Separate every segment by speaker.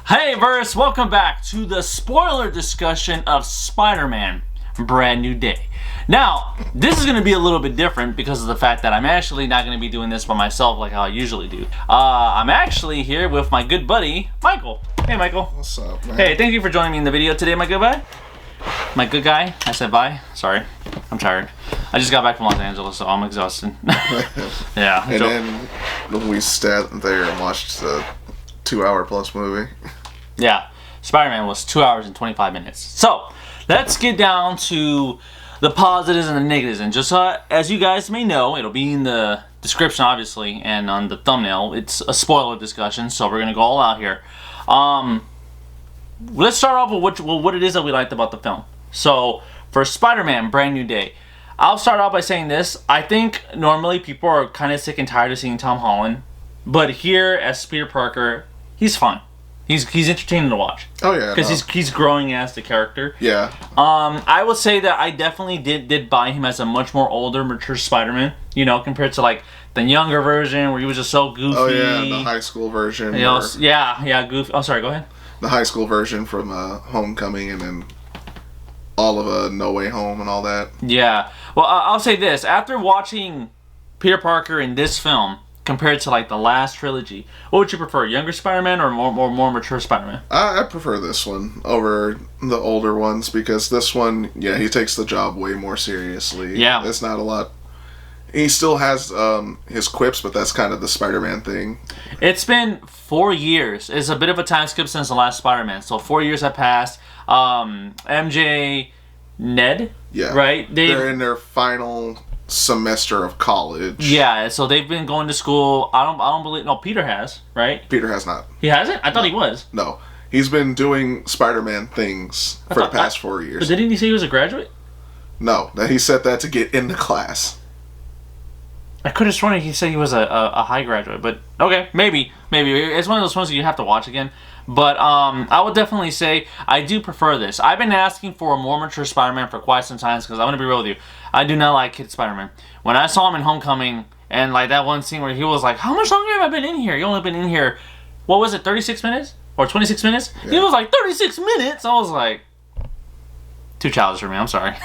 Speaker 1: Hey verse, welcome back to the spoiler discussion of Spider-Man Brand New Day. Now, this is going to be a little bit different because of the fact that I'm actually not going to be doing this by myself like how I usually do. I'm actually here with my good buddy, Michael. Hey, Michael.
Speaker 2: What's up, man?
Speaker 1: Hey, thank you for joining me in the video today, my good guy. My good guy. I said bye. Sorry. I'm tired. I just got back from Los Angeles, so I'm exhausted. Yeah.
Speaker 2: And then we sat there and watched the 2-hour plus movie.
Speaker 1: Yeah, Spider-Man was 2 hours and 25 minutes. So, let's get down to the positives and the negatives. And just as you guys may know, it'll be in the description, obviously, and on the thumbnail. It's a spoiler discussion, so we're going to go all out here. Let's start off with what it is that we liked about the film. So, for Spider-Man Brand New Day, I'll start off by saying this. I think normally people are kind of sick and tired of seeing Tom Holland. But here, as Peter Parker, he's fun. He's entertaining to watch.
Speaker 2: Oh yeah,
Speaker 1: because he's growing as the character.
Speaker 2: Yeah.
Speaker 1: I would say that I definitely did buy him as a much more older, mature Spider-Man. You know, compared to like the younger version where he was just so goofy.
Speaker 2: Oh yeah, the high school version.
Speaker 1: Yeah, goofy. Oh, sorry. Go ahead.
Speaker 2: The high school version from Homecoming, and then all of No Way Home and all that.
Speaker 1: Yeah. Well, I'll say this: after watching Peter Parker in this film, compared to like the last trilogy, what would you prefer, younger Spider-Man or more mature Spider-Man?
Speaker 2: I prefer this one over the older ones because this one, yeah, he takes the job way more seriously.
Speaker 1: Yeah,
Speaker 2: it's not a lot. He still has his quips, but that's kind of the Spider-Man thing. It's
Speaker 1: been 4 years. It's a bit of a time skip since the last Spider-Man. So 4 years have passed. MJ, Ned,
Speaker 2: yeah,
Speaker 1: right?
Speaker 2: They're in their final semester of college.
Speaker 1: Yeah, so they've been going to school. I don't believe. No, Peter has, right?
Speaker 2: Peter has not.
Speaker 1: He hasn't? I thought he was.
Speaker 2: No, he's been doing Spider-Man things for the past 4 years.
Speaker 1: But didn't he say he was a graduate?
Speaker 2: No, that he said that to get into class.
Speaker 1: I could have sworn he said he was a high graduate, but okay, maybe it's one of those ones that you have to watch again. But I would definitely say I do prefer this. I've been asking for a more mature Spider-Man for quite some time because I'm gonna be real with you. I do not like Kid Spider-Man. When I saw him in Homecoming and like that one scene where he was like, "How much longer have I been in here? You only been in here, what was it, 36 minutes or 26 minutes?" Yeah. He was like 36 minutes. I was like, too childish for me. I'm sorry.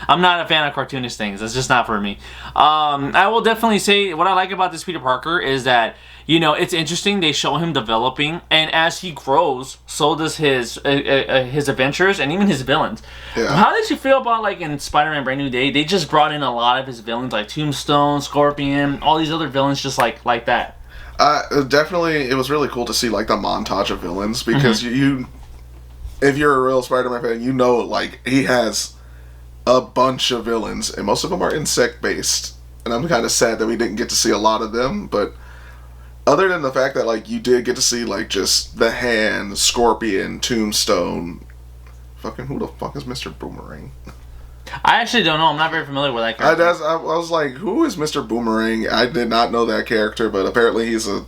Speaker 1: I'm not a fan of cartoonish things. It's just not for me. I will definitely say what I like about this Peter Parker is that, you know, it's interesting. They show him developing, and as he grows, so does his adventures and even his villains. Yeah. How did you feel about, like, in Spider-Man Brand New Day, they just brought in a lot of his villains, like Tombstone, Scorpion, all these other villains just like that?
Speaker 2: Definitely, it was really cool to see, like, the montage of villains because if you're a real Spider-Man fan, you know, like, he has a bunch of villains, and most of them are insect-based. And I'm kind of sad that we didn't get to see a lot of them, but other than the fact that, like, you did get to see, like, just the Hand, Scorpion, Tombstone. Fucking who the fuck is Mr. Boomerang?
Speaker 1: I actually don't know. I'm not very familiar with that character.
Speaker 2: I was like, who is Mr. Boomerang? I did not know that character, but apparently he's a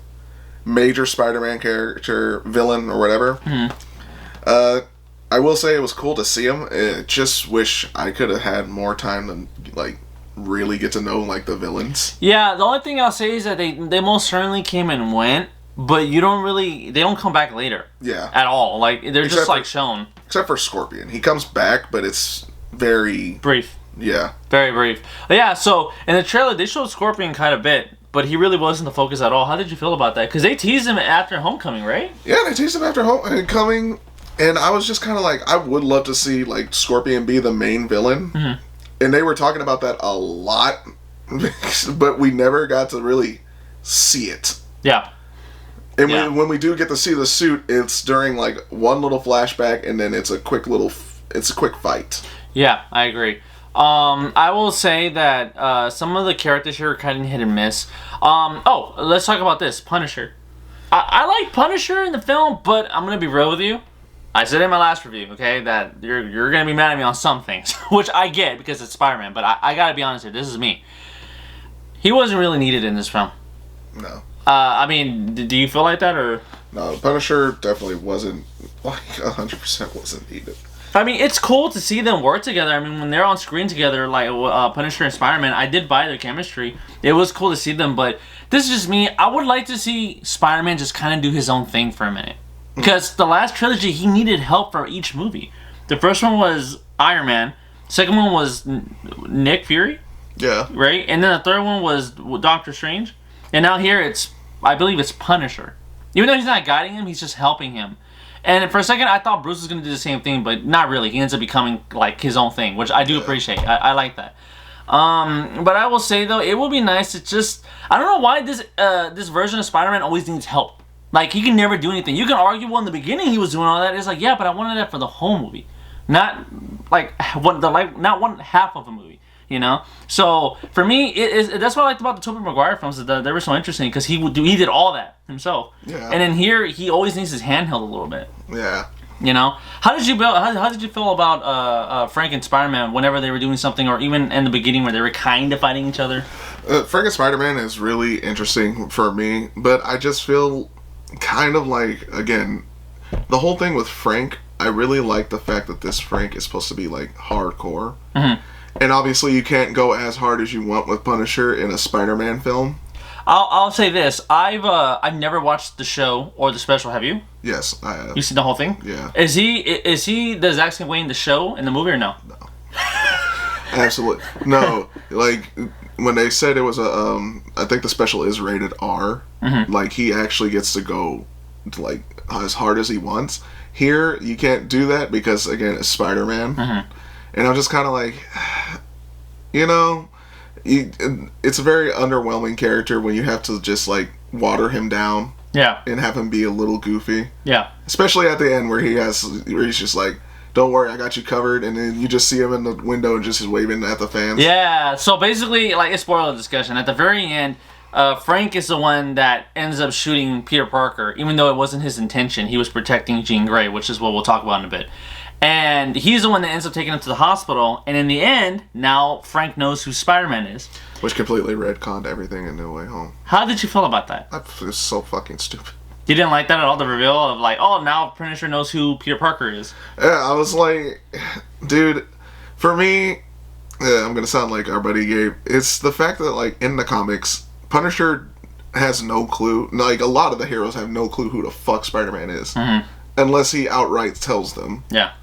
Speaker 2: major Spider-Man character, villain, or whatever. Mm-hmm. I will say it was cool to see him. I just wish I could have had more time to, like, really get to know, like, the villains. Yeah,
Speaker 1: the only thing I'll say is that they most certainly came and went, but they don't come back later.
Speaker 2: Yeah.
Speaker 1: At all. Like, they're just, like, shown.
Speaker 2: Except for Scorpion. He comes back, but it's very
Speaker 1: brief.
Speaker 2: Yeah.
Speaker 1: Very brief. Yeah, so in the trailer, they showed Scorpion kind of bit, but he really wasn't the focus at all. How did you feel about that? Because they teased him after Homecoming, right?
Speaker 2: Yeah, they teased him after Homecoming. And I was just kind of like, I would love to see, like, Scorpion be the main villain. Mm-hmm. And they were talking about that a lot, but we never got to really see it.
Speaker 1: Yeah.
Speaker 2: And when we do get to see the suit, it's during, like, one little flashback, and then it's a quick fight. Yeah,
Speaker 1: I agree. I will say that some of the characters here are kind of hit and miss. Let's talk about this. Punisher. I like Punisher in the film, but I'm going to be real with you. I said in my last review, okay, that you're going to be mad at me on some things, which I get because it's Spider-Man, but I got to be honest here, this is me. He wasn't really needed in this film.
Speaker 2: No.
Speaker 1: I mean, do you feel like that, or?
Speaker 2: No, Punisher definitely wasn't, like, 100% wasn't needed.
Speaker 1: I mean, it's cool to see them work together. I mean, when they're on screen together, like Punisher and Spider-Man, I did buy their chemistry. It was cool to see them, but this is just me. I would like to see Spider-Man just kind of do his own thing for a minute. Because the last trilogy, he needed help for each movie. The first one was Iron Man. Second one was Nick Fury,
Speaker 2: Yeah.
Speaker 1: right? And then the third one was Doctor Strange. And now here I believe it's Punisher. Even though he's not guiding him, he's just helping him. And for a second, I thought Bruce was going to do the same thing, but not really. He ends up becoming like his own thing, which I do appreciate. I like that. But I will say though, it will be nice to just, I don't know why this version of Spider-Man always needs help. Like, he can never do anything. You can argue, well, in the beginning he was doing all that. It's like, yeah, but I wanted that for the whole movie, not like not one half of a movie. You know, so for me, that's what I liked about the Tobey Maguire films. Is that they were so interesting because he did all that himself.
Speaker 2: Yeah.
Speaker 1: And then here, he always needs his hand held a little bit.
Speaker 2: Yeah.
Speaker 1: You know, how did you feel about Frank and Spider-Man whenever they were doing something, or even in the beginning where they were kind of fighting each other?
Speaker 2: Frank and Spider-Man is really interesting for me, but I just feel kind of like, again, the whole thing with Frank, I really like the fact that this Frank is supposed to be like hardcore.
Speaker 1: Mm-hmm.
Speaker 2: And obviously you can't go as hard as you want with Punisher in a Spider-Man film.
Speaker 1: I'll say this: I've never watched the show or the special. Have you?
Speaker 2: Yes, I have.
Speaker 1: You seen the whole thing?
Speaker 2: Yeah.
Speaker 1: Is he the exact same way in the show, in the movie, or no?
Speaker 2: No. Absolutely no. Like when they said it was I think the special is rated R.
Speaker 1: Mm-hmm.
Speaker 2: Like he actually gets to go like as hard as he wants. Here you can't do that because again it's Spider-Man.
Speaker 1: Mm-hmm.
Speaker 2: And I'm just kind of like, you know, it's a very underwhelming character when you have to just like water him down.
Speaker 1: Yeah.
Speaker 2: And have him be a little goofy.
Speaker 1: Yeah.
Speaker 2: Especially at the end where he's just like, don't worry, I got you covered. And then you just see him in the window and just waving at the fans.
Speaker 1: Yeah. So basically, like, it's spoiler discussion. At the very end, Frank is the one that ends up shooting Peter Parker, even though it wasn't his intention. He was protecting Jean Grey, which is what we'll talk about in a bit. And he's the one that ends up taking him to the hospital. And in the end, now Frank knows who Spider-Man is.
Speaker 2: Which completely retconned everything in No Way Home.
Speaker 1: How did you feel about that?
Speaker 2: It's so fucking stupid.
Speaker 1: You didn't like that at all? The reveal of like, oh, now Punisher knows who Peter Parker is.
Speaker 2: Yeah, I was like, dude, for me, I'm going to sound like our buddy Gabe. It's the fact that, like, in the comics, Punisher has no clue. Like, a lot of the heroes have no clue who the fuck Spider-Man is. Mm-hmm. Unless he outright tells them.
Speaker 1: Yeah.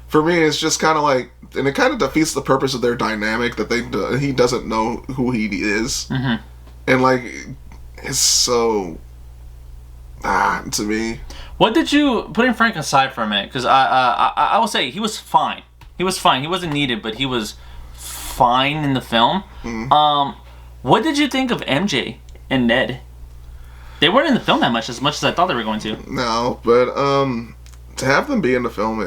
Speaker 2: For me, it's just kind of like, and it kind of defeats the purpose of their dynamic that he doesn't know who he is. Mm-hmm. And, like, it's so, to me.
Speaker 1: What did you, putting Frank aside for a minute, because I will say, he was fine. He was fine. He wasn't needed, but he was fine in the film. Mm-hmm. What did you think of MJ and Ned? They weren't in the film that much as I thought they were going to.
Speaker 2: No, but to have them be in the film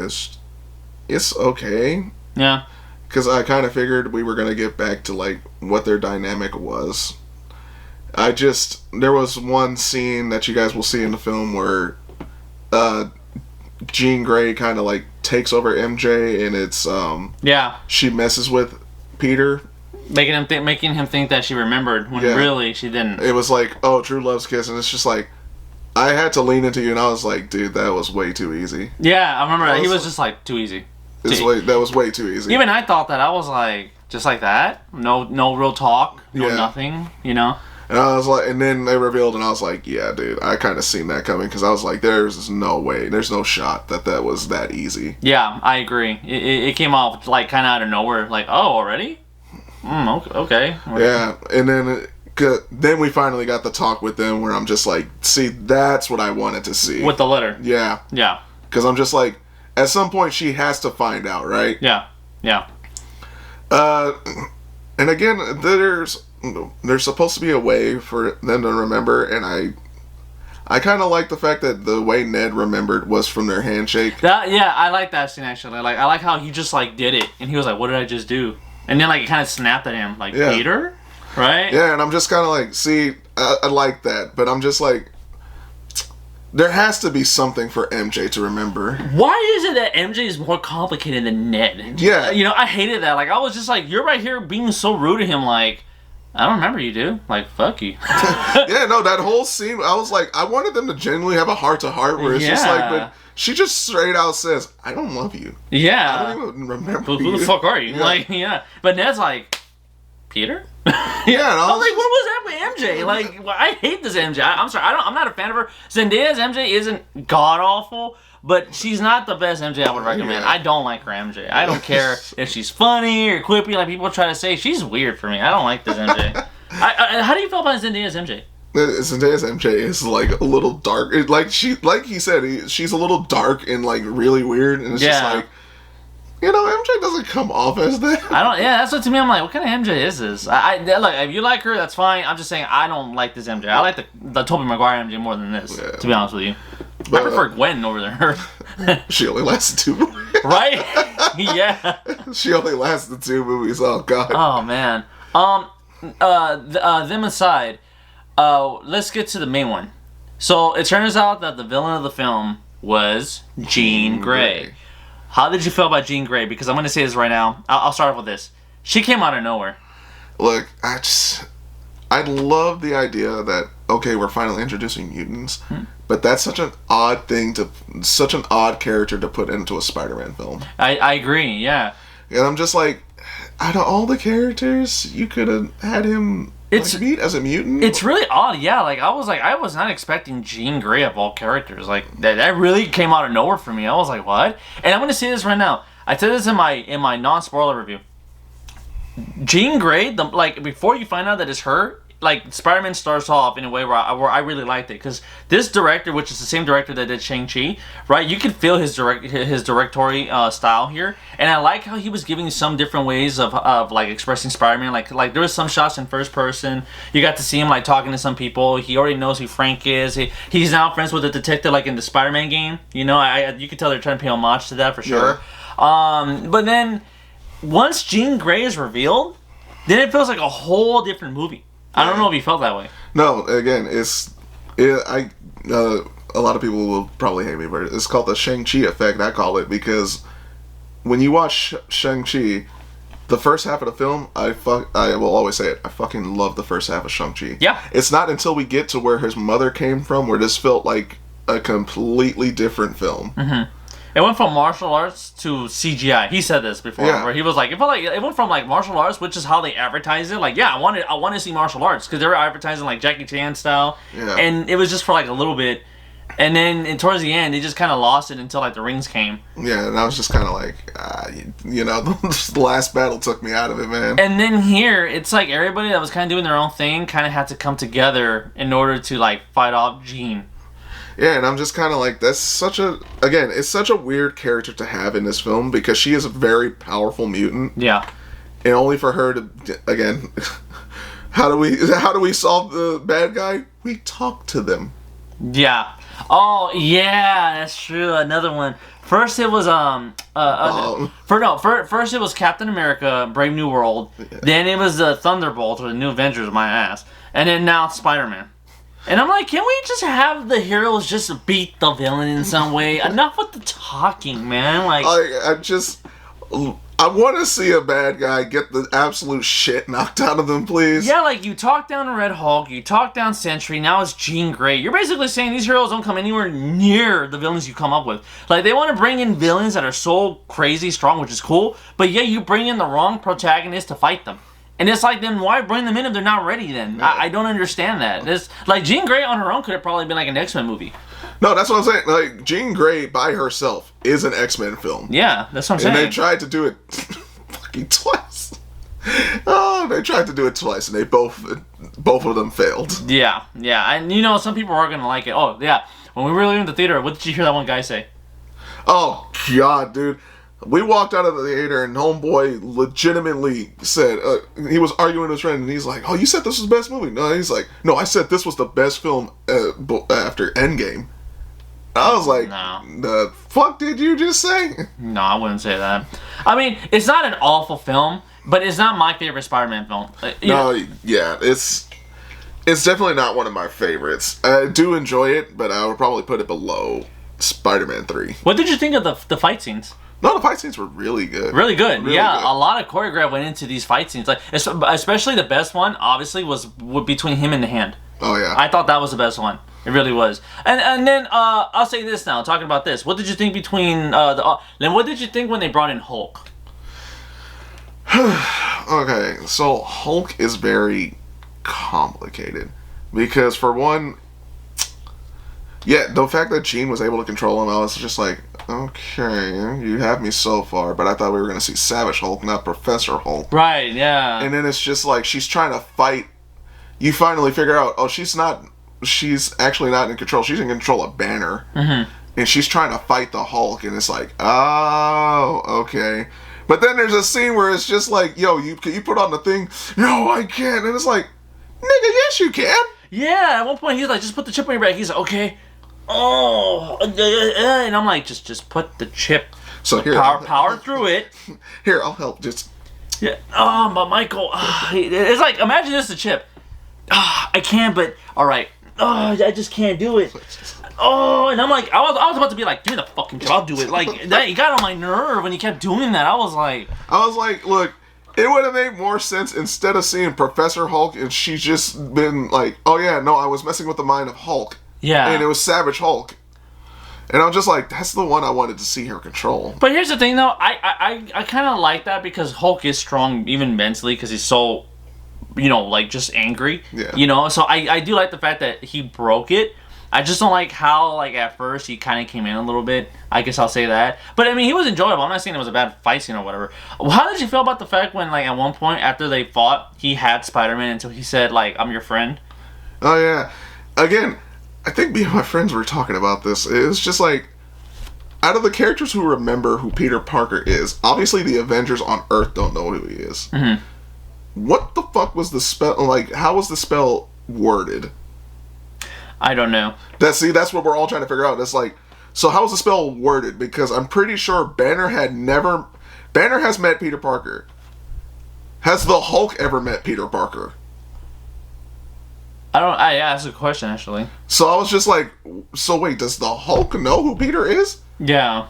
Speaker 2: it's okay.
Speaker 1: Yeah.
Speaker 2: Because I kind of figured we were going to get back to, like, what their dynamic was. There was one scene that you guys will see in the film where Jean Grey kind of, like, takes over MJ, and it's,
Speaker 1: yeah.
Speaker 2: She messes with Peter.
Speaker 1: Making him think that she remembered, when really she didn't.
Speaker 2: It was like, oh, true love's kiss, and it's just like, I had to lean into you, and I was like, dude, that was way too easy.
Speaker 1: Yeah, I remember that. He was just like, too easy.
Speaker 2: That was way too easy.
Speaker 1: Even I thought that. I was like, just like that? No real talk? No nothing? You know?
Speaker 2: And I was like, and then they revealed, and I was like, yeah, dude, I kind of seen that coming, because I was like, there's no way, there's no shot that was that easy.
Speaker 1: Yeah, I agree. It came off, like, kind of out of nowhere. Like, oh, already? Okay.
Speaker 2: Yeah, and then we finally got the talk with them where I'm just like, see, that's what I wanted to see.
Speaker 1: With the letter.
Speaker 2: Yeah.
Speaker 1: Yeah.
Speaker 2: Because I'm just like, at some point she has to find out, right?
Speaker 1: Yeah. Yeah.
Speaker 2: And again, there's supposed to be a way for them to remember, and I kind of like the fact that the way Ned remembered was from their handshake.
Speaker 1: I like that scene, actually. Like, I like how he just, like, did it, and he was like, what did I just do? And then, like, it kind of snapped at him, like, Peter? Right?
Speaker 2: Yeah, and I'm just kind of like, see, I like that, but I'm just like, there has to be something for MJ to remember.
Speaker 1: Why is it that MJ is more complicated than Ned?
Speaker 2: Yeah.
Speaker 1: You know, I hated that. Like, I was just like, you're right here being so rude to him, like, I don't remember you, dude. Like, fuck you.
Speaker 2: Yeah, no, that whole scene, I was like, I wanted them to genuinely have a heart-to-heart where it's just like, but she just straight out says, I don't love you.
Speaker 1: Yeah.
Speaker 2: I don't even remember
Speaker 1: Who the fuck are you?
Speaker 2: Yeah.
Speaker 1: Like, yeah. But Ned's like, Peter?
Speaker 2: Yeah, and
Speaker 1: I was like, what was that with MJ? Like, I hate this MJ. I'm sorry, I'm not a fan of her. Zendaya's MJ isn't god awful, but she's not the best MJ I would recommend.
Speaker 2: Yeah.
Speaker 1: I don't like her MJ. I don't care if she's funny or quippy, like people try to say. She's weird for me. I don't like this MJ. How do you feel about Zendaya's MJ?
Speaker 2: Zendaya's MJ is like a little dark. Like he said, she's a little dark and like really weird, and it's just like, you know, MJ doesn't come off as that.
Speaker 1: I don't. Yeah, that's what to me. I'm like, what kind of MJ is this? Look, if you like her, that's fine. I'm just saying I don't like this MJ. I like the Tobey Maguire MJ more than this. To be honest with you,
Speaker 2: But,
Speaker 1: I prefer Gwen over there.
Speaker 2: She only lasted 2 movies.
Speaker 1: Right? Yeah.
Speaker 2: She only lasted 2 movies. Oh god.
Speaker 1: Oh man. Them aside, let's get to the main one. So it turns out that the villain of the film was Jean Grey. How did you feel about Jean Grey? Because I'm going to say this right now. I'll start off with this. She came out of nowhere.
Speaker 2: Look, I love the idea that, okay, we're finally introducing mutants, but that's such an odd character to put into a Spider-Man film.
Speaker 1: I agree, yeah.
Speaker 2: And I'm just like, out of all the characters, you could have had him meet as a mutant.
Speaker 1: It's really odd, yeah. I was not expecting Jean Grey of all characters. Like that really came out of nowhere for me. I was like, what? And I'm gonna say this right now. I said this in my non-spoiler review. Jean Grey, before you find out that it's her, like Spider-Man starts off in a way where I really liked it, because this director, which is the same director that did Shang-Chi, right? You could feel his directory style here, and I like how he was giving some different ways of like expressing Spider-Man. Like there was some shots in first person. You got to see him like talking to some people. He already knows who Frank is. He's now friends with the detective, like in the Spider-Man game. You know, you could tell they're trying to pay homage to that for sure. Yeah. But then once Jean Grey is revealed, then it feels like a whole different movie. I don't know if you felt that way.
Speaker 2: No, again, a lot of people will probably hate me, but it's called the Shang-Chi effect, I call it, because when you watch Shang-Chi, the first half of the film, I will always say it, I fucking love the first half of Shang-Chi.
Speaker 1: Yeah.
Speaker 2: It's not until we get to where his mother came from where this felt like a completely different film.
Speaker 1: Mm-hmm. It went from martial arts to CGI. He said this before, where he was like, it went from like martial arts, which is how they advertise it. Like, yeah, I want to see martial arts, because they were advertising like Jackie Chan style, and it was just for like a little bit, and then towards the end, they just kind of lost it until like the rings came.
Speaker 2: Yeah, and I was just kind of like, the last battle took me out of it, man.
Speaker 1: And then here, it's like everybody that was kind of doing their own thing kind of had to come together in order to like fight off Jean.
Speaker 2: Yeah, and I'm just kind of like, it's such a weird character to have in this film, because she is a very powerful mutant.
Speaker 1: Yeah.
Speaker 2: And only for her to, again, how do we solve the bad guy? We talk to them.
Speaker 1: Yeah. Oh, yeah, that's true. Another one. First it was first it was Captain America, Brave New World. Yeah. Then it was the Thunderbolts or the New Avengers, my ass. And then now it's Spider-Man. And I'm like, can we just have the heroes just beat the villain in some way? Enough with the talking, man. Like,
Speaker 2: I want to see a bad guy get the absolute shit knocked out of them, please.
Speaker 1: Yeah, like, you talk down Red Hulk, you talk down Sentry, now it's Jean Grey. You're basically saying these heroes don't come anywhere near the villains you come up with. Like, they want to bring in villains that are so crazy strong, which is cool, but yeah, you bring in the wrong protagonist to fight them. And it's like, then why bring them in if they're not ready then? Yeah. I don't understand that. It's like, Jean Grey on her own could have probably been like an X-Men movie.
Speaker 2: No, that's what I'm saying. Like, Jean Grey by herself is an X-Men film.
Speaker 1: Yeah, that's what I'm saying.
Speaker 2: And they tried to do it fucking twice. Oh, they tried to do it twice, and they both of them failed.
Speaker 1: Yeah. And some people are gonna like it. Oh, yeah. When we were leaving the theater, what did you hear that one guy say?
Speaker 2: Oh, God, dude. We walked out of the theater, and homeboy legitimately said, he was arguing with his friend, and he's like, oh, you said this was the best movie? No, he's like, no, I said this was the best film after Endgame. I was like,
Speaker 1: no.
Speaker 2: The fuck did you just say?
Speaker 1: No, I wouldn't say that. I mean, it's not an awful film, but it's not my favorite Spider-Man film.
Speaker 2: Yeah, it's definitely not one of my favorites. I do enjoy it, but I would probably put it below Spider-Man 3.
Speaker 1: What did you think of the fight scenes?
Speaker 2: No, the fight scenes were really good.
Speaker 1: Really good. Really good. A lot of choreograph went into these fight scenes. Like, especially the best one, obviously, was between him and the Hand.
Speaker 2: Oh, yeah.
Speaker 1: I thought that was the best one. It really was. And then, I'll say this now, talking about this. What did you think between, then what did you think when they brought in Hulk?
Speaker 2: Okay, so Hulk is very complicated because for one, yeah, the fact that Jean was able to control him, I was just like, okay, you have me so far, but I thought we were going to see Savage Hulk, not Professor Hulk.
Speaker 1: Right, yeah.
Speaker 2: And then it's just like she's trying to fight. You finally figure out, oh, she's actually not in control. She's in control of Banner.
Speaker 1: Mm-hmm.
Speaker 2: And she's trying to fight the Hulk, and it's like, oh, okay. But then there's a scene where it's just like, yo, can you put on the thing? No, I can't. And it's like, nigga, yes, you can.
Speaker 1: Yeah, at one point he's like, just put the chip on your back. He's like, okay. Oh, and I'm like, just put the chip.
Speaker 2: So here,
Speaker 1: power through it.
Speaker 2: Here, I'll help. Just
Speaker 1: yeah. Oh, but Michael, it's like, imagine this is a chip. I can, but all right. Oh, I just can't do it. Oh, and I'm like, I was about to be like, give me the fucking chip. I'll do it. Like that, you got on my nerve when you kept doing that. I was like,
Speaker 2: look. It would have made more sense instead of seeing Professor Hulk and she's just been like, oh yeah, no, I was messing with the mind of Hulk.
Speaker 1: Yeah.
Speaker 2: And it was Savage Hulk. And I'm just like, that's the one I wanted to see her control.
Speaker 1: But here's the thing though, I kind of like that because Hulk is strong even mentally because he's so, like just angry.
Speaker 2: Yeah.
Speaker 1: So I do like the fact that he broke it. I just don't like how, like, at first he kind of came in a little bit. I guess I'll say that. But, I mean, he was enjoyable. I'm not saying it was a bad fight scene or whatever. How did you feel about the fact when, like, at one point after they fought, he had Spider-Man until he said, like, I'm your friend?
Speaker 2: Oh, yeah. Again, I think me and my friends were talking about this. It was just like, out of the characters who remember who Peter Parker is, obviously the Avengers on Earth don't know who he is.
Speaker 1: Mm-hmm.
Speaker 2: What the fuck was the spell, like, how was the spell worded?
Speaker 1: I don't know.
Speaker 2: That's what we're all trying to figure out. It's like, so how was the spell worded? Because I'm pretty sure Banner has met Peter Parker. Has the Hulk ever met Peter Parker?
Speaker 1: Yeah, that's a good question, actually.
Speaker 2: So I was just like, so wait, does the Hulk know who Peter is?
Speaker 1: Yeah,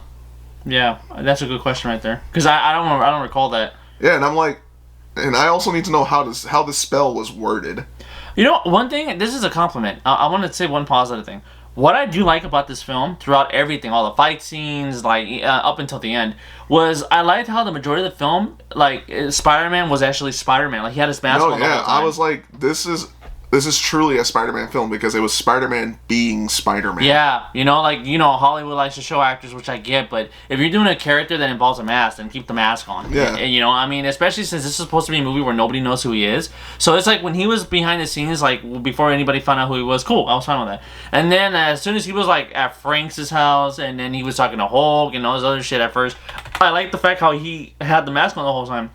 Speaker 1: that's a good question right there. Because I don't recall that.
Speaker 2: Yeah, and I'm like, and I also need to know how the spell was worded.
Speaker 1: One thing, this is a compliment. I want to say one positive thing. What I do like about this film, throughout everything, all the fight scenes, like, up until the end, was I liked how the majority of the film, like, Spider-Man was actually Spider-Man. Like, he had his mask on the whole time.
Speaker 2: I was like, this is truly a Spider-Man film because it was Spider-Man being Spider-Man.
Speaker 1: Yeah, Hollywood likes to show actors, which I get, but if you're doing a character that involves a mask, then keep the mask on.
Speaker 2: Yeah.
Speaker 1: And, especially since this is supposed to be a movie where nobody knows who he is. So it's like when he was behind the scenes, like, before anybody found out who he was, cool, I was fine with that. And then as soon as he was, like, at Frank's house, and then he was talking to Hulk and all this other shit at first, I liked the fact how he had the mask on the whole time.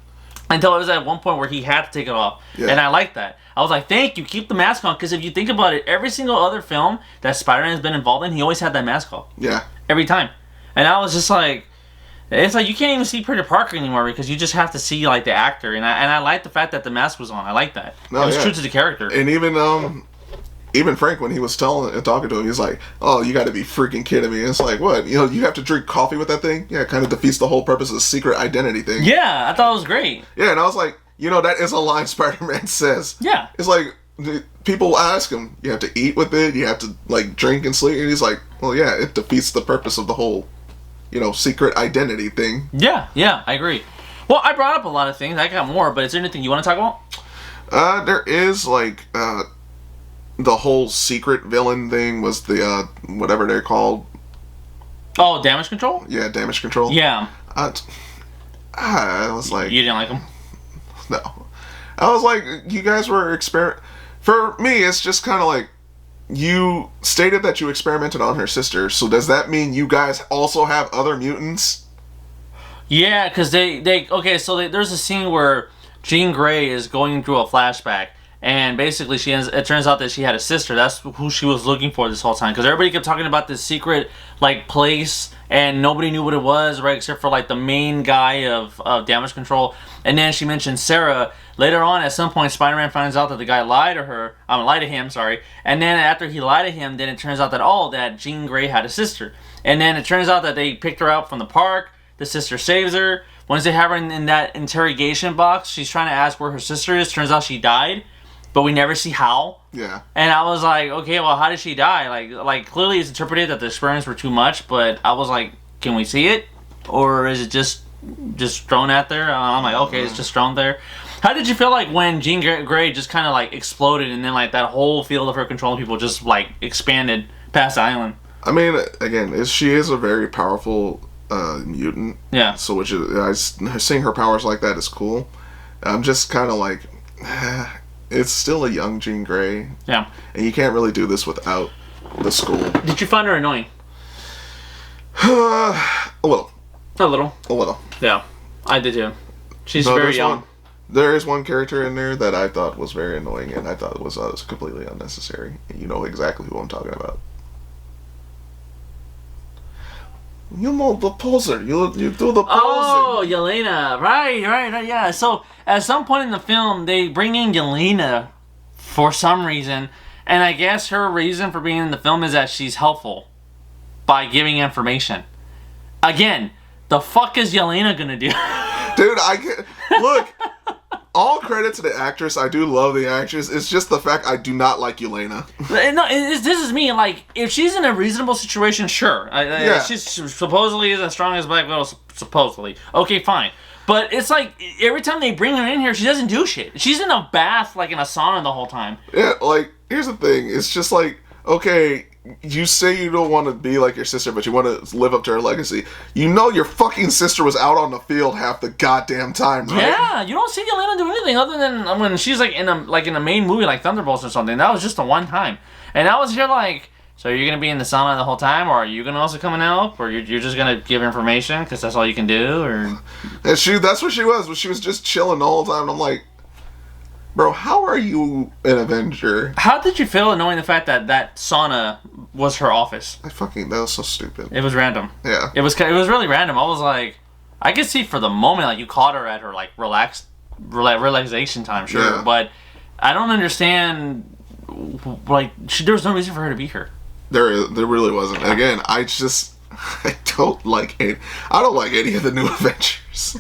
Speaker 1: Until it was at one point where he had to take it off. Yeah. And I liked that. I was like, thank you, keep the mask on. Because if you think about it, every single other film that Spider-Man has been involved in, he always had that mask off.
Speaker 2: Yeah.
Speaker 1: Every time. And I was just like, it's like you can't even see Peter Parker anymore because you just have to see, like, the actor. And I like the fact that the mask was on. I like that. It was true to the character.
Speaker 2: And even Frank, when he was talking to him, he's like, oh, you got to be freaking kidding me. And it's like, what? You have to drink coffee with that thing? Yeah, it kind of defeats the whole purpose of the secret identity thing.
Speaker 1: Yeah, I thought it was great.
Speaker 2: Yeah, and I was like, that is a line Spider-Man says.
Speaker 1: Yeah.
Speaker 2: It's like, people ask him, you have to eat with it, you have to, like, drink and sleep, and he's like, well, yeah, it defeats the purpose of the whole, secret identity thing.
Speaker 1: Yeah, I agree. Well, I brought up a lot of things. I got more, but is there anything you want to talk
Speaker 2: about? There is, like, the whole secret villain thing was the, whatever they're called.
Speaker 1: Oh, Damage Control?
Speaker 2: Yeah, Damage Control.
Speaker 1: Yeah.
Speaker 2: I was like...
Speaker 1: You didn't like them?
Speaker 2: No. I was like, you guys were For me, it's just kind of like, you stated that you experimented on her sister, so does that mean you guys also have other mutants?
Speaker 1: Yeah, because there's a scene where Jean Grey is going through a flashback, and basically it turns out that she had a sister. That's who she was looking for this whole time, because everybody kept talking about this secret, like, place, and nobody knew what it was, right, except for, like, the main guy of Damage Control. And then she mentioned Sarah. Later on, at some point, Spider-Man finds out that the guy lied to him, and then after he lied to him, then it turns out that Jean Grey had a sister. And then it turns out that they picked her out from the park. The sister saves her. Once they have her in that interrogation box, she's trying to ask where her sister is. Turns out she died, but we never see how.
Speaker 2: Yeah. And
Speaker 1: I was like, okay, well, how did she die? Like clearly it's interpreted that the experiments were too much, but I was like, can we see it? Or is it just thrown out there? I'm like, okay, it's just thrown there. How did you feel like when Jean Grey just kind of like exploded and then like that whole field of her controlling people just like expanded past the island?
Speaker 2: I mean, again, she is a very powerful mutant.
Speaker 1: Yeah.
Speaker 2: So seeing her powers like that is cool. I'm just kind of like, it's still a young Jean Grey.
Speaker 1: Yeah.
Speaker 2: And you can't really do this without the school.
Speaker 1: Did you find her annoying?
Speaker 2: A little.
Speaker 1: A little.
Speaker 2: A little.
Speaker 1: Yeah. I did too. She's
Speaker 2: No,
Speaker 1: very young.
Speaker 2: There is one character in there that I thought was very annoying, and I thought it was completely unnecessary. You know exactly who I'm talking about. You know the poser. You do the posing.
Speaker 1: Oh, Yelena. Right, yeah. So, at some point in the film, they bring in Yelena for some reason, and I guess her reason for being in the film is that she's helpful by giving information. Again, the fuck is Yelena gonna do?
Speaker 2: Dude, look, all credit to the actress. I do love the actress. It's just the fact I do not like Yelena.
Speaker 1: No, this is me. Like, if she's in a reasonable situation, sure.
Speaker 2: Yeah.
Speaker 1: She supposedly is as strong as Black Widow, supposedly. Okay, fine. But it's like, every time they bring her in here, she doesn't do shit. She's in a bath, like in a sauna the whole time.
Speaker 2: Yeah, like, here's the thing. It's just like, okay, you say you don't want to be like your sister, but you want to live up to her legacy. You know your fucking sister was out on the field half the goddamn time, right?
Speaker 1: Yeah, you don't see Yelena do anything other than when she's like in a main movie like Thunderbolts or something. That was just the one time. And I was here like, so you're going to be in the sauna the whole time, or are you going to also come and help? Or you're just going to give information because that's all you can do? Or
Speaker 2: And that's what she was. She was just chilling the whole time. And I'm like, bro, how are you an Avenger?
Speaker 1: How did you feel knowing the fact that that sauna was her office?
Speaker 2: That was so stupid.
Speaker 1: It was random.
Speaker 2: Yeah.
Speaker 1: It was really random. I was like, I could see for the moment like you caught her at her like relaxation time, sure,
Speaker 2: Yeah.
Speaker 1: but I don't understand. Like, there was no reason for her to be here.
Speaker 2: There really wasn't. Again, I don't like any of the new Avengers.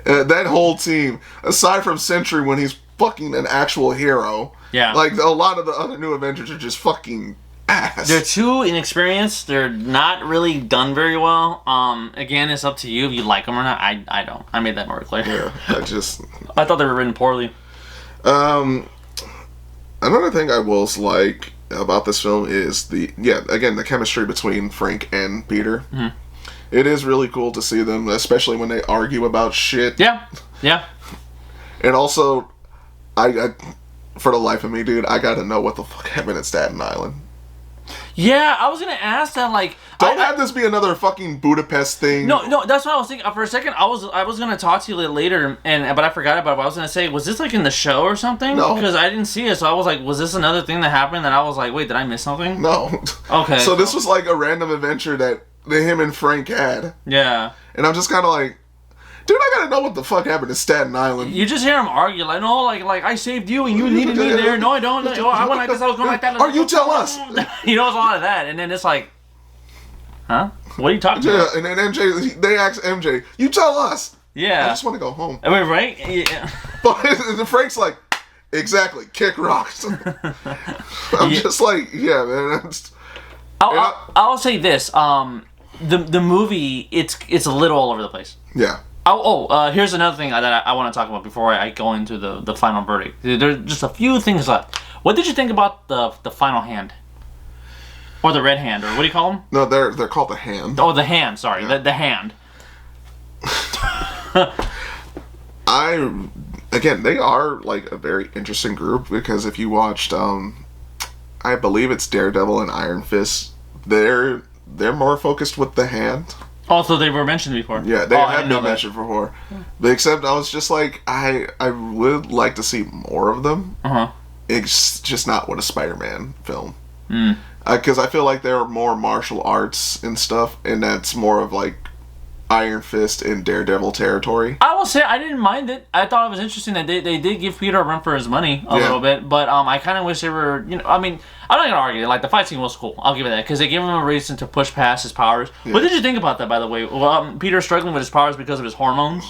Speaker 2: That whole team, aside from Sentry when he's fucking an actual hero,
Speaker 1: Yeah.
Speaker 2: like a lot of the other new Avengers are just fucking ass.
Speaker 1: They're too inexperienced. They're not really done very well. Again, it's up to you if you like them or not. I don't. I made that more clear.
Speaker 2: Yeah,
Speaker 1: I thought they were written poorly.
Speaker 2: Another thing I will like about this film is the chemistry between Frank and Peter.
Speaker 1: Mm-hmm.
Speaker 2: It is really cool to see them, especially when they argue about shit.
Speaker 1: Yeah.
Speaker 2: And also, I for the life of me, dude, I gotta know what the fuck happened at Staten Island.
Speaker 1: Yeah, I was gonna ask that. Like,
Speaker 2: Don't have this be another fucking Budapest thing.
Speaker 1: No, that's what I was thinking. For a second, I was gonna talk to you later, but I forgot about it. But I was gonna say, was this like in the show or something?
Speaker 2: No,
Speaker 1: because I didn't see it. So I was like, was this another thing that happened? That I was like, wait, did I miss something?
Speaker 2: No.
Speaker 1: Okay.
Speaker 2: So this was like a random adventure that him and Frank had.
Speaker 1: Yeah.
Speaker 2: And I'm just kind of like, dude, I gotta know what the fuck happened to Staten Island.
Speaker 1: You just hear him argue, like, no, like I saved you and you needed me there. No, I don't. No, I went like this. I was going like that.
Speaker 2: Or you tell us.
Speaker 1: You know, it's a lot of that, and then it's like, huh? What are you talking
Speaker 2: Yeah,
Speaker 1: about?
Speaker 2: and then MJ, they ask MJ, you tell us.
Speaker 1: Yeah.
Speaker 2: I just want to go home.
Speaker 1: I mean, right? Yeah.
Speaker 2: But Frank's like, exactly, kick rocks. I'm just like, yeah, man.
Speaker 1: I'll say this. The movie, it's a little all over the place.
Speaker 2: Yeah.
Speaker 1: Here's another thing that I want to talk about before I go into the final verdict. There's just a few things left. What did you think about the final hand? Or the red hand, or what do you call them?
Speaker 2: No, they're called the Hand.
Speaker 1: Oh, the hand, sorry. Yeah. The hand.
Speaker 2: Again, they are like a very interesting group because if you watched, I believe it's Daredevil and Iron Fist, they're more focused with the Hand.
Speaker 1: Also, they were mentioned before.
Speaker 2: Yeah, they have been mentioned before. But except I was just like, I would like to see more of them.
Speaker 1: Uh-huh.
Speaker 2: It's just not with a Spider-Man film. Because I feel like they're more martial arts and stuff, and that's more of like Iron Fist and Daredevil territory.
Speaker 1: I will say I didn't mind it. I thought it was interesting that they did give Peter a run for his money a little bit, but I kind of wish they were, I mean, I'm not gonna argue. Like, the fight scene was cool. I'll give it that because they gave him a reason to push past his powers. Yeah. What did you think about that, by the way? Peter struggling with his powers because of his hormones.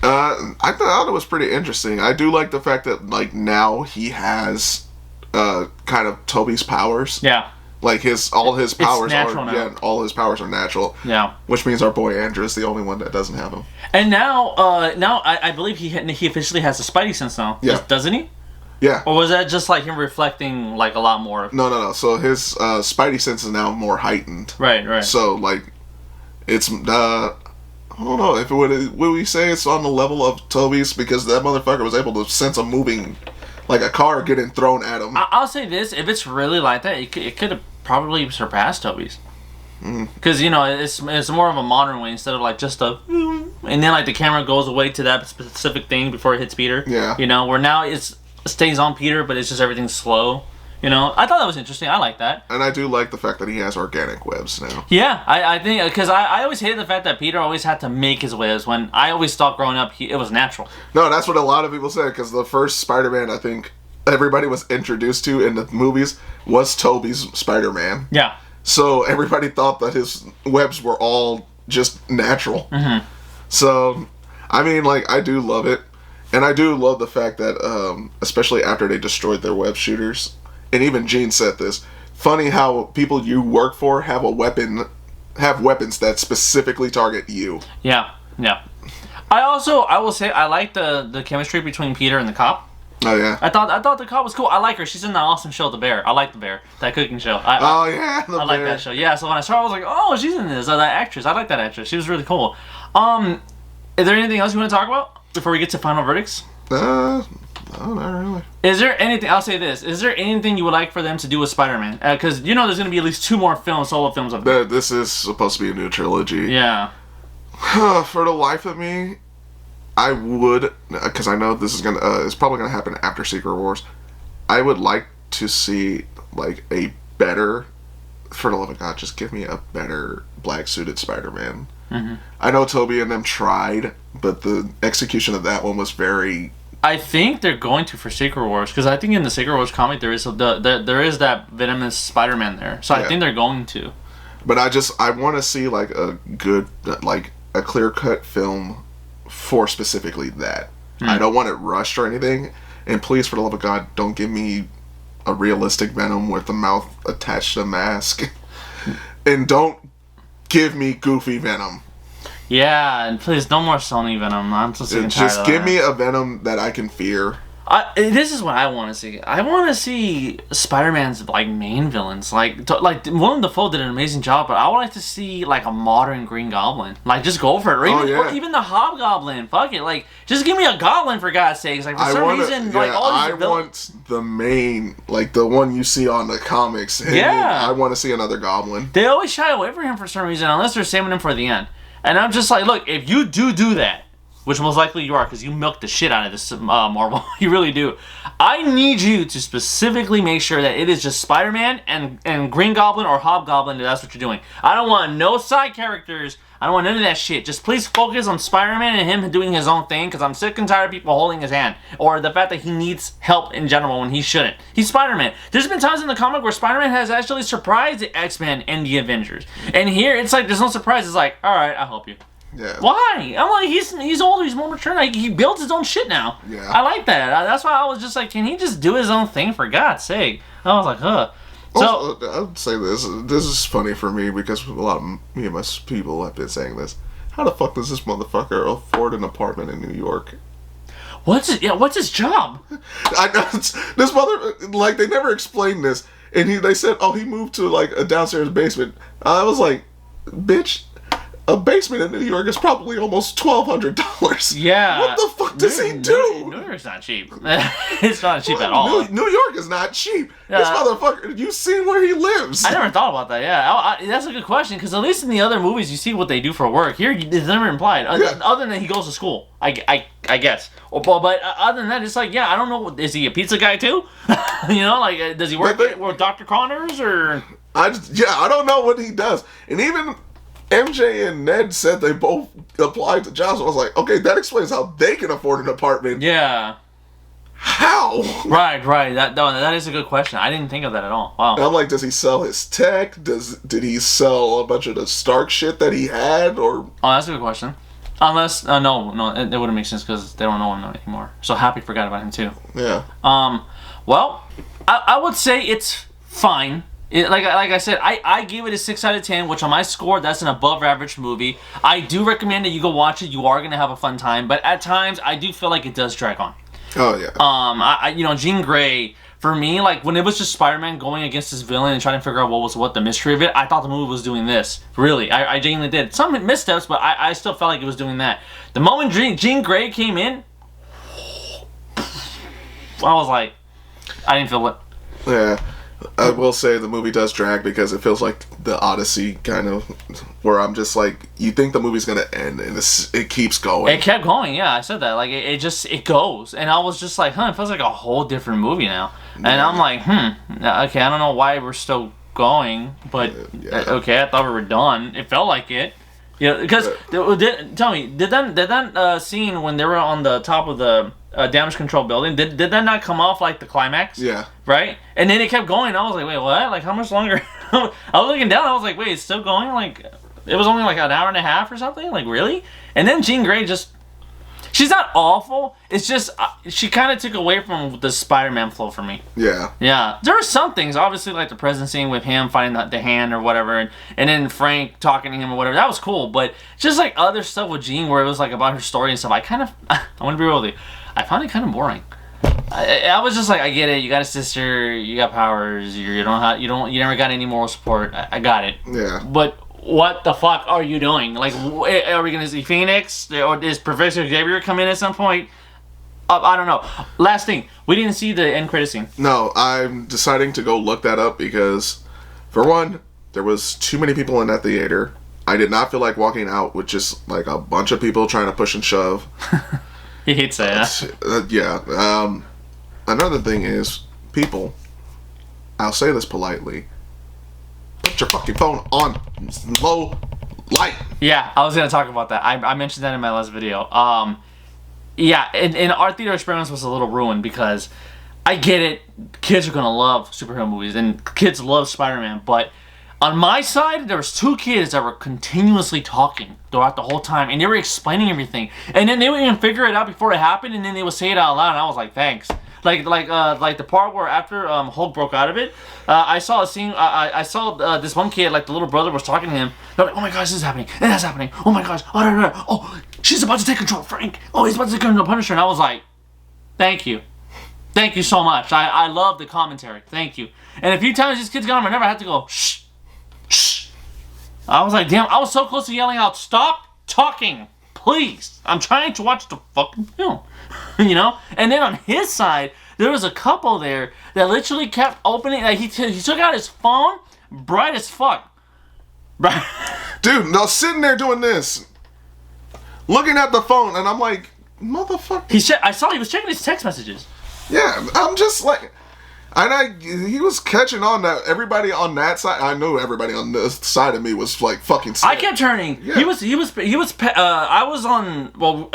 Speaker 2: I thought it was pretty interesting. I do like the fact that like now he has kind of Toby's powers.
Speaker 1: Yeah.
Speaker 2: Like all his powers
Speaker 1: natural
Speaker 2: are
Speaker 1: now.
Speaker 2: all his powers are natural.
Speaker 1: Yeah.
Speaker 2: Which means our boy Andrew is the only one that doesn't have them.
Speaker 1: And now, I believe he officially has a Spidey sense now.
Speaker 2: Yeah.
Speaker 1: Doesn't he?
Speaker 2: Yeah.
Speaker 1: Or was that just like him reflecting like a lot more?
Speaker 2: No. So his Spidey sense is now more heightened.
Speaker 1: Right.
Speaker 2: So like, it's I don't know if it would we say it's on the level of Toby's, because that motherfucker was able to sense a moving, like a car getting thrown at him.
Speaker 1: I'll say this: if it's really like that, it could have probably surpassed Toby's. Because it's more of a modern way instead of like just a, and then like the camera goes away to that specific thing before it hits Peter.
Speaker 2: Yeah.
Speaker 1: Where now it stays on Peter, but it's just everything's slow. I thought that was interesting. I like that.
Speaker 2: And I do like the fact that he has organic webs now.
Speaker 1: Yeah, I think, because I always hated the fact that Peter always had to make his webs, when I always thought growing up it was natural.
Speaker 2: No, that's what a lot of people said, because the first Spider-Man I think everybody was introduced to in the movies was Tobey's Spider-Man.
Speaker 1: Yeah.
Speaker 2: So everybody thought that his webs were all just natural.
Speaker 1: Mm-hmm.
Speaker 2: So, I mean, like, I do love it. And I do love the fact that, especially after they destroyed their web shooters, and even Gene said this, funny how people you work for have weapons that specifically target you.
Speaker 1: Yeah. I will say I like the chemistry between Peter and the cop.
Speaker 2: Oh yeah.
Speaker 1: I thought the cop was cool. I like her. She's in the awesome show, The Bear. I like The Bear, that cooking show.
Speaker 2: Oh yeah,
Speaker 1: I like that show. Yeah. So when I saw her, I was like, oh, she's in this. That actress. I like that actress. She was really cool. Is there anything else you want to talk about before we get to final verdicts?
Speaker 2: No, not really.
Speaker 1: Is there anything? I'll say this. Is there anything you would like for them to do with Spider-Man? Because there's going to be at least 2 more solo films of it.
Speaker 2: This is supposed to be a new trilogy.
Speaker 1: Yeah.
Speaker 2: For the life of me, I would, because I know this is it's probably gonna happen after Secret Wars. I would like to see like a better, for the love of God, just give me a better black suited Spider-Man.
Speaker 1: Mm-hmm.
Speaker 2: I know Tobey and them tried, but the execution of that one was very.
Speaker 1: I think they're going to for Secret Wars, because I think in the Secret Wars comic there is there is that venomous Spider-Man there, so I think they're going to.
Speaker 2: But I want to see like a good, like a clear-cut film for specifically that. I don't want it rushed or anything, and please, for the love of God, don't give me a realistic Venom with the mouth attached to a mask, and don't give me goofy Venom.
Speaker 1: Yeah, and please, no more Sony Venom. I'm so sick and tired of that.
Speaker 2: Just give me a Venom that I can fear.
Speaker 1: This is what I want to see. I want to see Spider-Man's like main villains. Like Willem Dafoe did an amazing job, but I would like to see like a modern Green Goblin. Like, just go for it. Or even the Hobgoblin. Fuck it. Like, just give me a Goblin for God's sakes. Like, for some reason, like all these villains.
Speaker 2: Want the main, like the one you see on the comics. And I want to see another Goblin.
Speaker 1: They always shy away from him for some reason, unless they're saving him for the end. And I'm just like, look, if you do that, which most likely you are, because you milked the shit out of this Marvel. You really do. I need you to specifically make sure that it is just Spider-Man and Green Goblin or Hobgoblin, and that's what you're doing. I don't want no side characters. I don't want none of that shit. Just please focus on Spider-Man and him doing his own thing, because I'm sick and tired of people holding his hand. Or the fact that he needs help in general when he shouldn't. He's Spider-Man. There's been times in the comic where Spider-Man has actually surprised the X-Men and the Avengers. And here, it's like, there's no surprise. It's like, alright, I'll help you.
Speaker 2: Yeah.
Speaker 1: Why? I'm like, he's older, he's more mature, like, he builds his own shit now.
Speaker 2: Yeah.
Speaker 1: I like that. That's why I was just like, can he just do his own thing, for God's sake? I was like, huh. So,
Speaker 2: also, I would say this is funny for me, because a lot of me and my people have been saying this. How the fuck does this motherfucker afford an apartment in New York?
Speaker 1: what's his job?
Speaker 2: I know, this mother, like, they never explained this, and they said, oh, he moved to like a downstairs basement. I was like, bitch, a basement in New York is probably almost $1,200.
Speaker 1: Yeah.
Speaker 2: What the fuck does he do?
Speaker 1: New York's not cheap. It's not cheap at all.
Speaker 2: New York is not cheep. This motherfucker, you seen where he lives?
Speaker 1: I never thought about that. Yeah, that's a good question, because at least in the other movies you see what they do for work. Here, it's never implied. Other than he goes to school, I guess. But other than that, it's like, yeah, I don't know. Is he a pizza guy too? Like, does he work with Dr. Connors or?
Speaker 2: I don't know what he does. And even MJ and Ned said they both applied to jobs. I was like, okay, that explains how they can afford an apartment.
Speaker 1: Yeah.
Speaker 2: How?
Speaker 1: Right. That is a good question. I didn't think of that at all. Wow.
Speaker 2: And I'm like, does he sell his tech? Did he sell a bunch of the Stark shit that he had? Or
Speaker 1: that's a good question. Unless no, it wouldn't make sense because they don't know him anymore. So Happy forgot about him too.
Speaker 2: Yeah.
Speaker 1: Well, I would say it's fine. Like I said, I gave it a 6 out of 10, which on my score, that's an above average movie. I do recommend that you go watch it. You are going to have a fun time, but at times I do feel like it does drag on.
Speaker 2: Oh yeah.
Speaker 1: Jean Grey, for me, like when it was just Spider-Man going against this villain and trying to figure out what the mystery of it, I thought the movie was doing this. Really, I genuinely did. Some missteps, but I still felt like it was doing that. The moment Jean Grey came in, I was like, I didn't feel it.
Speaker 2: Yeah. I will say the movie does drag because it feels like the Odyssey kind of, where I'm just like, you think the movie's gonna end and it keeps going.
Speaker 1: It kept going, yeah. I said that. Like it goes, and I was just like, it feels like a whole different movie now. And I'm like, okay, I don't know why we're still going, but okay, I thought we were done. It felt like it. Yeah, because tell me, did that scene when they were on the top of the damage control building, did that not come off like the climax?
Speaker 2: Yeah.
Speaker 1: Right? And then it kept going. I was like, wait, what? Like, how much longer? I was looking down. I was like, wait, it's still going? Like, it was only like an hour and a half or something? Like, really? And then Jean Grey just... She's not awful. It's just she kind of took away from the Spider-Man flow for me.
Speaker 2: Yeah.
Speaker 1: Yeah. There were some things, obviously, like the present scene with him fighting the hand or whatever, and then Frank talking to him or whatever. That was cool. But just like other stuff with Jean where it was like about her story and stuff, I want to be real with you, I found it kind of boring. I was just like, I get it. You got a sister. You got powers. You never got any moral support. I got it.
Speaker 2: Yeah.
Speaker 1: But what the fuck are you doing? Like, are we gonna see Phoenix or is Professor Xavier come in at some point? I don't know. Last thing, we didn't see the end credit scene.
Speaker 2: No, I'm deciding to go look that up because, for one, there was too many people in that theater. I did not feel like walking out with just like a bunch of people trying to push and shove.
Speaker 1: He hates that.
Speaker 2: Yeah. Another thing is, people, I'll say this politely, put your fucking phone on low light.
Speaker 1: Yeah, I was going to talk about that. I mentioned that in my last video. Yeah, and our theater experience was a little ruined because I get it. Kids are going to love superhero movies and kids love Spider-Man, but on my side, there was 2 kids that were continuously talking throughout the whole time, and they were explaining everything. And then they would even figure it out before it happened, and then they would say it out loud, and I was like, thanks. Like the part where after Hulk broke out of it, I saw a scene. I saw this one kid, like the little brother was talking to him. They're like, "Oh my gosh, this is happening, and that's happening. Oh my gosh, oh, she's about to take control, Frank. Oh, he's about to take control of Punisher." And I was like, "Thank you so much. I love the commentary. Thank you." And a few times these kids got on my nerve. I had to go shh, shh. I was like, damn. I was so close to yelling out, "Stop talking, please. I'm trying to watch the fucking film." You know? And then on his side, there was a couple there that literally kept opening. Like he took out his phone, bright as fuck.
Speaker 2: Dude, now sitting there doing this, looking at the phone, and I'm like, motherfucker.
Speaker 1: I saw he was checking his text messages.
Speaker 2: Yeah, I'm just like... And he was catching on that everybody on that side. I knew everybody on this side of me was like fucking sick.
Speaker 1: I kept turning. Yeah. He was. I was on. Well,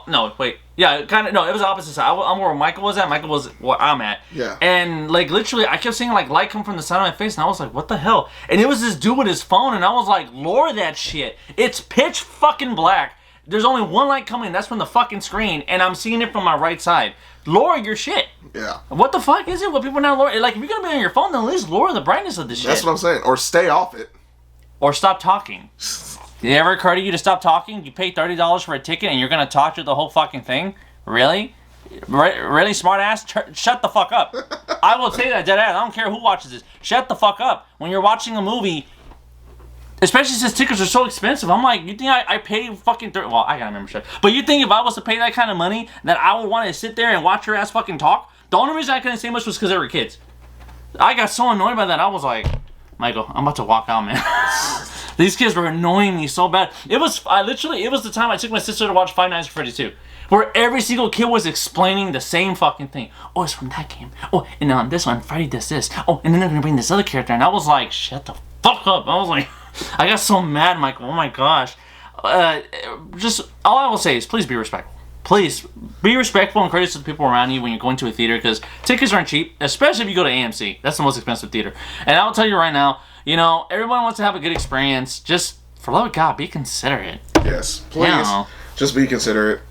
Speaker 1: no, wait. Yeah, kind of. No, it was the opposite side. I'm where Michael was at. Michael was where I'm at.
Speaker 2: Yeah.
Speaker 1: And like literally, I kept seeing like light come from the side of my face, and I was like, "What the hell?" And it was this dude with his phone, and I was like, "Lower that shit! It's pitch fucking black. There's only one light coming. That's from the fucking screen, and I'm seeing it from my right side. Lower your shit."
Speaker 2: Yeah.
Speaker 1: What the fuck is it? What people not lower? Like, if you're gonna be on your phone, then at least lower the brightness of the shit.
Speaker 2: That's what I'm saying. Or stay off it.
Speaker 1: Or stop talking. Did it ever occur to you to stop talking? You pay $30 for a ticket and you're gonna talk through the whole fucking thing? Really? Really, smart ass? Shut the fuck up. I will say that dead ass. I don't care who watches this. Shut the fuck up. When you're watching a movie, especially since tickets are so expensive, I'm like, you think I pay fucking well, I got a membership. But you think if I was to pay that kind of money, that I would want to sit there and watch your ass fucking talk? The only reason I couldn't say much was because they were kids. I got so annoyed by that. I was like, Michael, I'm about to walk out, man. These kids were annoying me so bad. It was the time I took my sister to watch Five Nights at Freddy's 2. Where every single kid was explaining the same fucking thing. Oh, it's from that game. Oh, and on this one, Freddy does this. Oh, and then they're going to bring this other character. And I was like, shut the fuck up. I was like, I got so mad, Michael. Oh my gosh. Just, all I will say is please be respectful. Please be respectful and courteous to the people around you when you're going to a theater, because tickets aren't cheap, especially if you go to AMC. That's the most expensive theater. And I'll tell you right now, you know, everyone wants to have a good experience. Just, for love of God, be considerate.
Speaker 2: Yes, please.
Speaker 1: You know,
Speaker 2: just be considerate.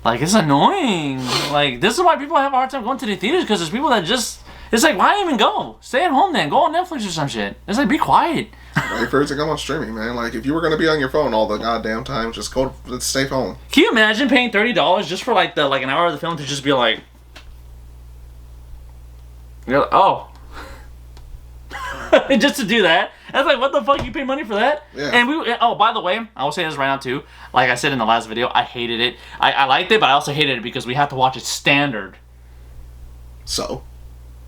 Speaker 1: Like, it's annoying. Like, this is why people have a hard time going to the theaters, because there's people that just, It's like, why even go? Stay at home then. Go on Netflix or some shit. It's like, be quiet.
Speaker 2: Wait for it to come on streaming, man. Like, if you were gonna be on your phone all the goddamn time, just go. Stay home.
Speaker 1: Can you imagine paying $30 just for like an hour of the film to just be like, you're like, oh, just to do that? I was like, what the fuck? You pay money for that?
Speaker 2: Yeah.
Speaker 1: And oh, by the way, I will say this right now too. Like I said in the last video, I hated it. I liked it, but I also hated it because we have to watch it standard.
Speaker 2: So.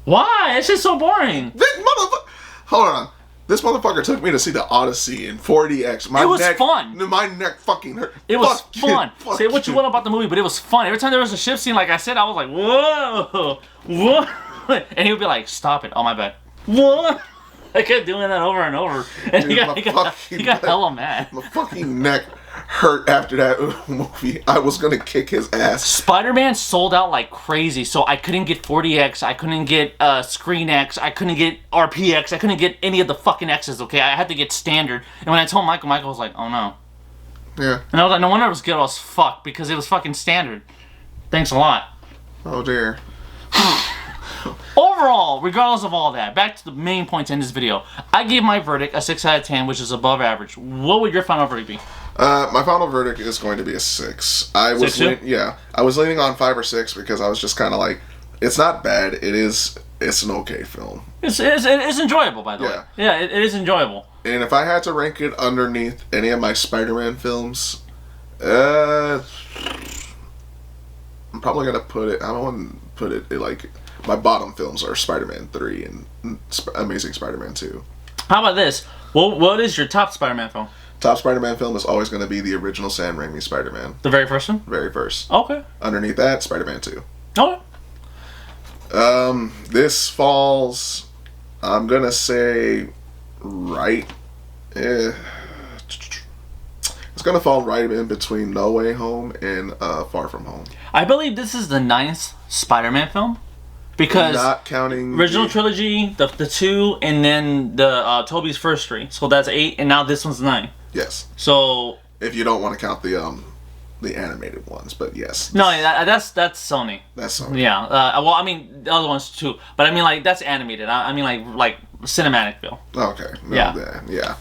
Speaker 1: Why? It's just so boring.
Speaker 2: This motherfucker. Hold on. This motherfucker took me to see the Odyssey in 4DX.
Speaker 1: It was fun.
Speaker 2: My neck fucking hurt.
Speaker 1: It was fun. Say what you want about the movie, but it was fun. Every time there was a ship scene, like I said, I was like, whoa, whoa. And he would be like, stop it. Oh, my bad. What? I kept doing that over and over. And
Speaker 2: Dude,
Speaker 1: he got hella mad.
Speaker 2: My fucking neck hurt after that movie. I was gonna kick his ass.
Speaker 1: Spider-Man sold out like crazy, so I couldn't get 40X, I couldn't get Screen X, I couldn't get RPX, I couldn't get any of the fucking X's, okay? I had to get standard. And when I told Michael, Michael was like, oh no.
Speaker 2: Yeah.
Speaker 1: And I was like, no wonder it was good as fuck, because it was fucking standard. Thanks a lot.
Speaker 2: Oh dear.
Speaker 1: Overall, regardless of all that, back to the main points in this video. I gave my verdict a 6 out of 10, which is above average. What would your final verdict be?
Speaker 2: My final verdict is going to be a 6. I was
Speaker 1: 6 too?
Speaker 2: I was leaning on 5 or 6 because I was just kind of like, it's not bad. It's an okay film.
Speaker 1: It's enjoyable, by the way. Yeah, it is enjoyable.
Speaker 2: And if I had to rank it underneath any of my Spider-Man films, I'm probably gonna put it. I don't want to put it like my bottom films are Spider-Man 3 and Amazing Spider-Man 2.
Speaker 1: How about this? What is your top Spider-Man film?
Speaker 2: Top Spider-Man film is always going to be the original Sam Raimi Spider-Man.
Speaker 1: The very first one?
Speaker 2: Very first.
Speaker 1: Okay.
Speaker 2: Underneath that, Spider-Man 2.
Speaker 1: Okay.
Speaker 2: This falls, I'm going to say, right. It's going to fall right in between No Way Home and Far From Home.
Speaker 1: I believe this is the 9th Spider-Man film. Because
Speaker 2: not counting
Speaker 1: original trilogy, the 2, and then the Tobey's first 3. So that's 8, and now this one's 9.
Speaker 2: Yes.
Speaker 1: So
Speaker 2: if you don't want to count the animated ones, but yes.
Speaker 1: No, that's Sony.
Speaker 2: That's Sony.
Speaker 1: Yeah. Well, I mean the other ones too, but I mean like that's animated. I mean like cinematic film.
Speaker 2: Okay. No,
Speaker 1: Yeah.
Speaker 2: Yeah.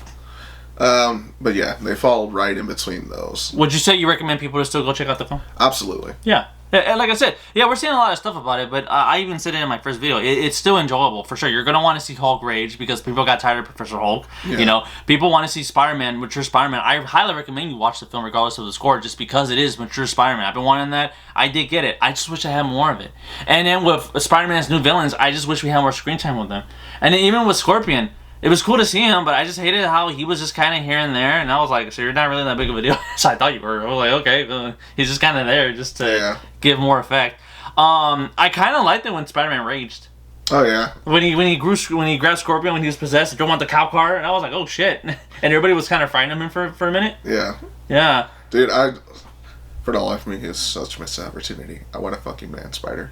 Speaker 2: But yeah, they fall right in between those.
Speaker 1: Would you say you recommend people to still go check out the film?
Speaker 2: Absolutely.
Speaker 1: Yeah. And like I said, yeah, we're seeing a lot of stuff about it, but I even said it in my first video. It's still enjoyable, for sure. You're going to want to see Hulk rage because people got tired of Professor Hulk. Yeah. You know, people want to see Spider-Man, mature Spider-Man. I highly recommend you watch the film regardless of the score just because it is mature Spider-Man. I've been wanting that. I did get it. I just wish I had more of it. And then with Spider-Man's new villains, I just wish we had more screen time with them. And then even with Scorpion, it was cool to see him, but I just hated how he was just kind of here and there, and I was like, so you're not really that big of a deal. So I thought you were. I was like, okay, he's just kind of there just to give more effect. I kind of liked it when Spider-Man raged.
Speaker 2: Oh yeah.
Speaker 1: When he grabbed Scorpion when he was possessed and drove on the cop car, and I was like, oh shit, and everybody was kind of frightening him for a minute.
Speaker 2: Yeah.
Speaker 1: Yeah.
Speaker 2: Dude, for the life of me, it's such a missed opportunity. I want a fucking man spider.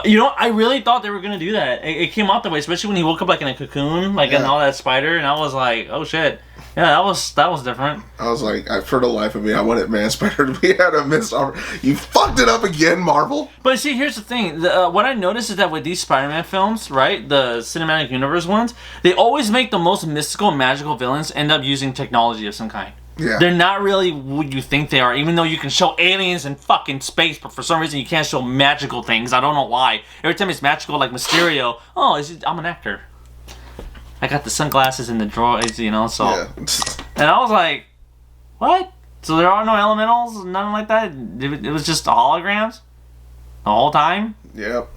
Speaker 1: You know, I really thought they were gonna do that. It came out that way, especially when he woke up like in a cocoon, like in all that spider, and I was like, "Oh shit, yeah, that was different."
Speaker 2: I was like, for the life of me, I wanted Man Spider to be at a missed opportunity. You fucked it up again, Marvel.
Speaker 1: But see, here's the thing: what I noticed is that with these Spider-Man films, right, the cinematic universe ones, they always make the most mystical, magical villains end up using technology of some kind.
Speaker 2: Yeah.
Speaker 1: They're not really what you think they are, even though you can show aliens in fucking space, but for some reason you can't show magical things. I don't know why. Every time it's magical, like Mysterio, I'm an actor. I got the sunglasses and the droids, you know, so.
Speaker 2: Yeah.
Speaker 1: And I was like, what? So there are no elementals, nothing like that? It was just holograms? The whole time?
Speaker 2: Yep.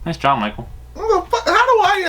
Speaker 1: Nice job, Michael.
Speaker 2: How do I